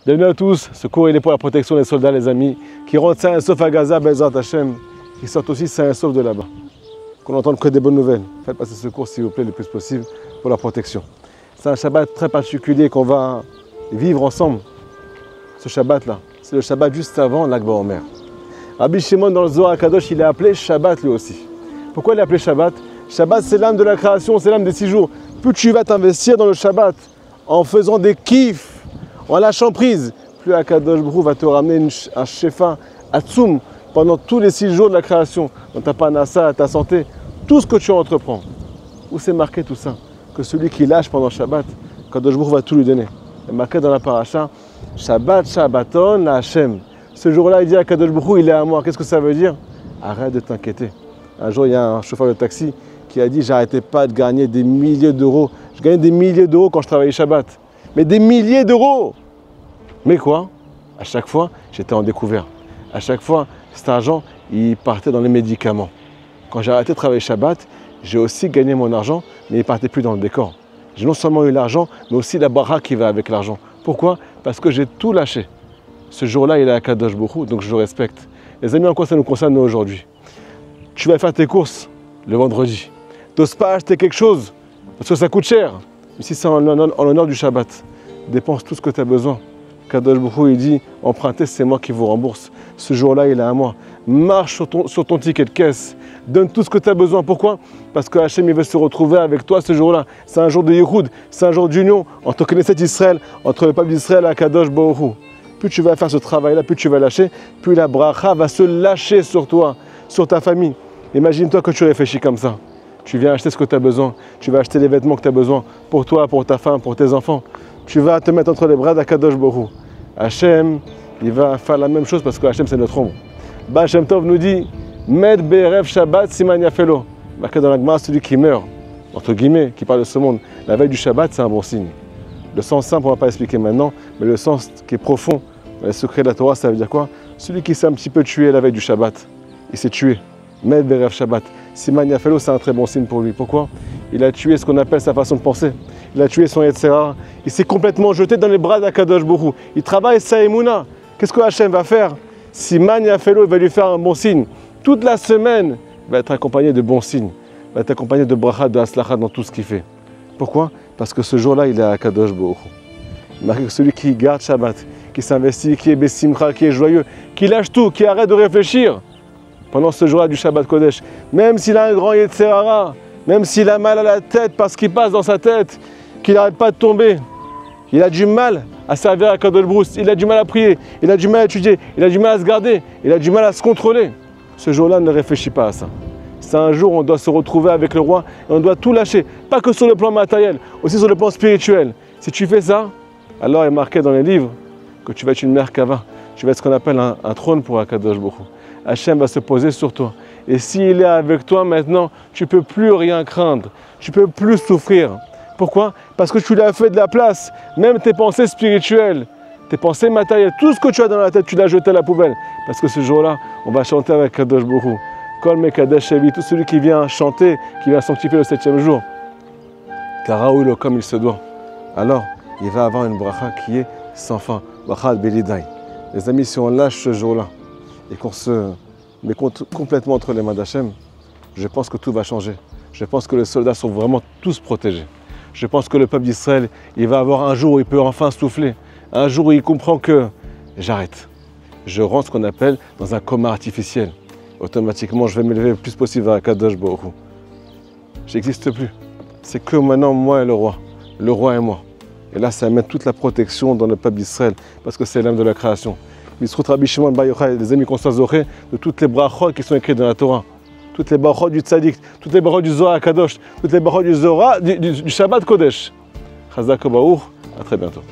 Bienvenue à tous, ce cours il est pour la protection des soldats les amis, qui rentrent sains et saufs à Gaza, Bezrat Hashem, qui sortent aussi sains et saufs de là-bas. Qu'on n'entende que des bonnes nouvelles. Faites passer ce cours s'il vous plaît le plus possible pour la protection. C'est un Shabbat très particulier qu'on va vivre ensemble. Ce Shabbat-là, c'est le Shabbat juste avant l'Akba Omer. Rabbi Shimon dans le Zohar HaKadosh, il est appelé Shabbat lui aussi. Pourquoi il est appelé Shabbat? Shabbat c'est l'âme de la création, c'est l'âme des 6 jours. Plus tu vas t'investir dans le Shabbat en faisant des kiffs, en lâchant prise, plus HaKadosh Baruch Hu va te ramener un shefa atzoum pendant tous les 6 jours de la création, dans ta parnassa, ta santé, tout ce que tu entreprends. Où c'est marqué tout ça? Que celui qui lâche pendant Shabbat, HaKadosh Baruch Hu va tout lui donner. C'est marqué dans la paracha, Shabbat, Shabbaton, la Hashem. Ce jour-là, il dit à HaKadosh Baruch Hu, il est à moi. Qu'est-ce que ça veut dire? Arrête de t'inquiéter. Un jour, il y a un chauffeur de taxi qui a dit, j'arrêtais pas de gagner des milliers d'euros. Je gagnais des milliers d'euros quand je travaillais Shabbat. Mais des milliers d'euros! Mais quoi? À chaque fois, j'étais en découvert. À chaque fois, cet argent, il partait dans les médicaments. Quand j'ai arrêté de travailler Shabbat, j'ai aussi gagné mon argent, mais il ne partait plus dans le décor. J'ai non seulement eu l'argent, mais aussi la baraque qui va avec l'argent. Pourquoi? Parce que j'ai tout lâché. Ce jour-là, il est à Kadosh Baruch Hu, donc je le respecte. Les amis, en quoi ça nous concerne nous aujourd'hui? Tu vas faire tes courses le vendredi. Tu n'oses pas acheter quelque chose parce que ça coûte cher. Mais si c'est en l'honneur du Shabbat, dépense tout ce que tu as besoin. Kadosh Baruch Hu, il dit, empruntez, c'est moi qui vous rembourse. Ce jour-là, il est à moi. Marche sur ton ticket de caisse. Donne tout ce que tu as besoin. Pourquoi? Parce que Hachem, il veut se retrouver avec toi ce jour-là. C'est un jour de Yehoud, c'est un jour d'union entre Knesset Israël, entre le peuple d'Israël et Kadosh Baruch Hu. Plus tu vas faire ce travail-là, plus tu vas lâcher, plus la bracha va se lâcher sur toi, sur ta famille. Imagine-toi que tu réfléchis comme ça. Tu viens acheter ce que tu as besoin. Tu vas acheter les vêtements que tu as besoin pour toi, pour ta femme, pour tes enfants. Tu vas te mettre entre les bras d'Akadosh Baruch Hu. Hachem, il va faire la même chose parce que Hachem, c'est notre ombre. Baal Shem Tov nous dit, Med Be'erev Shabbat Siman Yafelo. Marqué dans la Gemara, celui qui meurt, entre guillemets, qui parle de ce monde, la veille du Shabbat, c'est un bon signe. Le sens simple, on ne va pas expliquer maintenant, mais le sens qui est profond, le secret de la Torah, ça veut dire quoi? Celui qui s'est un petit peu tué la veille du Shabbat, il s'est tué. Med Be'erev Shabbat. Siman Yafelo, c'est un très bon signe pour lui. Pourquoi? Il a tué ce qu'on appelle sa façon de penser. Il a tué son Yetzer Hara. Il s'est complètement jeté dans les bras d'Akadosh Baruch Hu. Il travaille sa Emouna. Qu'est-ce que Hachem va faire? Siman Yafelo, il va lui faire un bon signe. Toute la semaine, il va être accompagné de bons signes. Il va être accompagné de bracha, de haslacha dans tout ce qu'il fait. Pourquoi? Parce que ce jour-là, il est à Akadosh Baruch Hu. Il marque que celui qui garde Shabbat, qui s'investit, qui est Bessimcha, qui est joyeux, qui lâche tout, qui arrête de réfléchir pendant ce jour-là du Shabbat Kodesh, même s'il a un grand Yetzer Hara, même s'il a mal à la tête parce qu'il passe dans sa tête, qu'il n'arrête pas de tomber, il a du mal à servir à Kadosh Baruch Hu, il a du mal à prier, il a du mal à étudier, il a du mal à se garder, il a du mal à se contrôler. Ce jour-là, ne réfléchis pas à ça. C'est un jour où on doit se retrouver avec le roi et on doit tout lâcher, pas que sur le plan matériel, aussi sur le plan spirituel. Si tu fais ça, alors il est marqué dans les livres que tu vas être une Merkava, tu vas être ce qu'on appelle un trône pour Akadosh Baruch Hu. Hachem va se poser sur toi. Et s'il est avec toi maintenant, tu ne peux plus rien craindre, tu ne peux plus souffrir. Pourquoi? Parce que tu lui as fait de la place, même tes pensées spirituelles, tes pensées matérielles, tout ce que tu as dans la tête, tu l'as jeté à la poubelle. Parce que ce jour-là, on va chanter avec Kadosh Baruch Hu. Kol Mekadesh Shevi, tout celui qui vient chanter, qui vient sanctifier le 7e jour. Karaoui comme il se doit. Alors, il va avoir une bracha qui est sans fin. Bracha Belidai. Les amis, si on lâche ce jour-là et qu'on se met complètement entre les mains d'Hachem, je pense que tout va changer. Je pense que les soldats sont vraiment tous protégés. Je pense que le peuple d'Israël, il va avoir un jour où il peut enfin souffler. Un jour où il comprend que j'arrête. Je rentre ce qu'on appelle dans un coma artificiel. Automatiquement, je vais m'élever le plus possible vers Kadosh Baruch Hu. Je n'existe plus. C'est que maintenant, moi et le roi et moi. Et là, ça amène toute la protection dans le peuple d'Israël, parce que c'est l'âme de la création. Bisrout Rabbi Shimon Bar Yochai, les amis qu'on soit zoré de toutes les brachot qui sont écrites dans la Torah. Toutes les brachot du Tzadik, toutes les brachot du Zohar HaKadosh, toutes les brachot du Shabbat Kodesh. Chazak Baruch, à très bientôt.